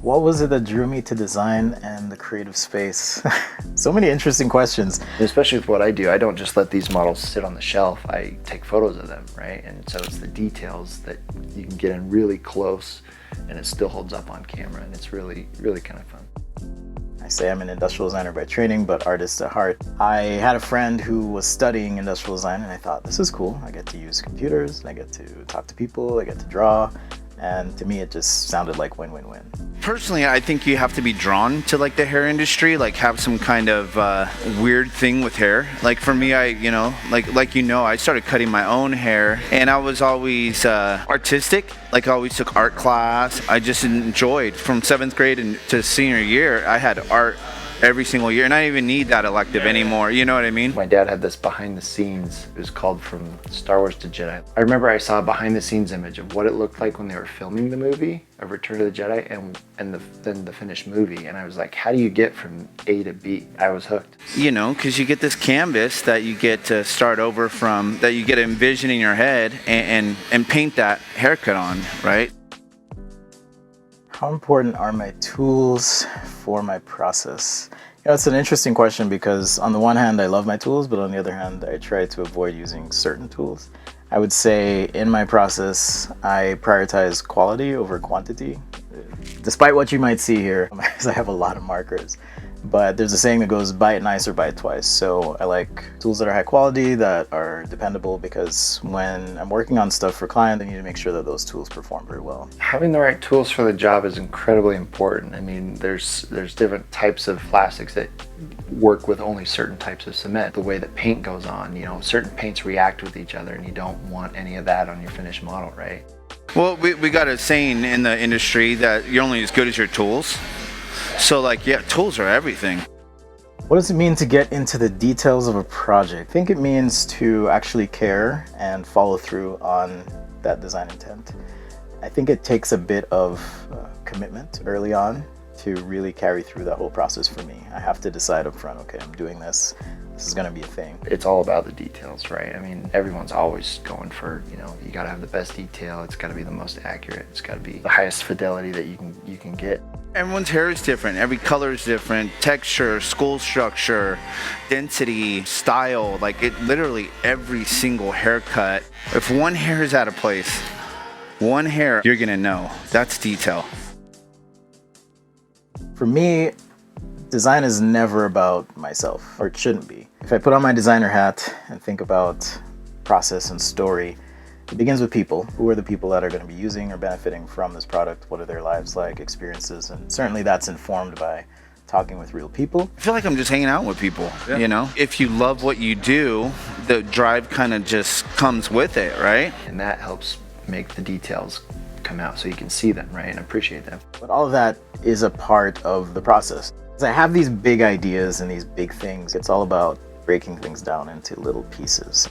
What was it that drew me to design and the creative space? So many interesting questions. Especially with what I do, I don't just let these models sit on the shelf. I take photos of them, right? And so it's the details that you can get in really close and it still holds up on camera, and it's really, really kind of fun. I say I'm an industrial designer by training, but artist at heart. I had a friend who was studying industrial design and I thought, this is cool. I get to use computers, I get to talk to people, I get to draw. And to me, it just sounded like win-win-win. Personally, I think you have to be drawn to like the hair industry, like have some kind of weird thing with hair. Like for me, I started cutting my own hair, and I was always artistic. Like I always took art class. I just enjoyed from 7th grade to senior year. I had art every single year, and I didn't even need that elective anymore, you know what I mean? My dad had this behind the scenes. It was called From Star Wars to Jedi. I remember I saw a behind the scenes image of what it looked like when they were filming the movie of Return of the Jedi and then the finished movie, and I was like, how do you get from A to B? I was hooked. You know, because you get this canvas that you get to start over from, that you get to envision in your head and paint that haircut on, right? How important are my tools for my process? You know, it's an interesting question because on the one hand, I love my tools, but on the other hand, I try to avoid using certain tools. I would say in my process, I prioritize quality over quantity. Despite what you might see here, because I have a lot of markers. But there's a saying that goes, buy it nice or buy it twice. So I like tools that are high quality, that are dependable, because when I'm working on stuff for clients, I need to make sure that those tools perform very well. Having the right tools for the job is incredibly important. I mean, there's different types of plastics that work with only certain types of cement. The way that paint goes on, you know, certain paints react with each other, and you don't want any of that on your finished model, right? Well, we got a saying in the industry that you're only as good as your tools. So like, yeah, tools are everything. What does it mean to get into the details of a project? I think it means to actually care and follow through on that design intent. I think it takes a bit of commitment early on to really carry through that whole process for me. I have to decide up front, okay, I'm doing this. This is gonna be a thing. It's all about the details, right? I mean, everyone's always going for, you know, you gotta have the best detail. It's gotta be the most accurate. It's gotta be the highest fidelity that you can get. Everyone's hair is different. Every color is different. Texture, skull structure, density, style, like it literally every single haircut. If one hair is out of place, one hair, you're gonna know. That's detail. For me, design is never about myself, or it shouldn't be. If I put on my designer hat and think about process and story, it begins with people. Who are the people that are going to be using or benefiting from this product? What are their lives like, experiences? And certainly that's informed by talking with real people. I feel like I'm just hanging out with people, you know? If you love what you do, the drive kind of just comes with it, right? And that helps make the details come out so you can see them, right, and appreciate them. But all of that is a part of the process. As I have these big ideas and these big things, it's all about breaking things down into little pieces.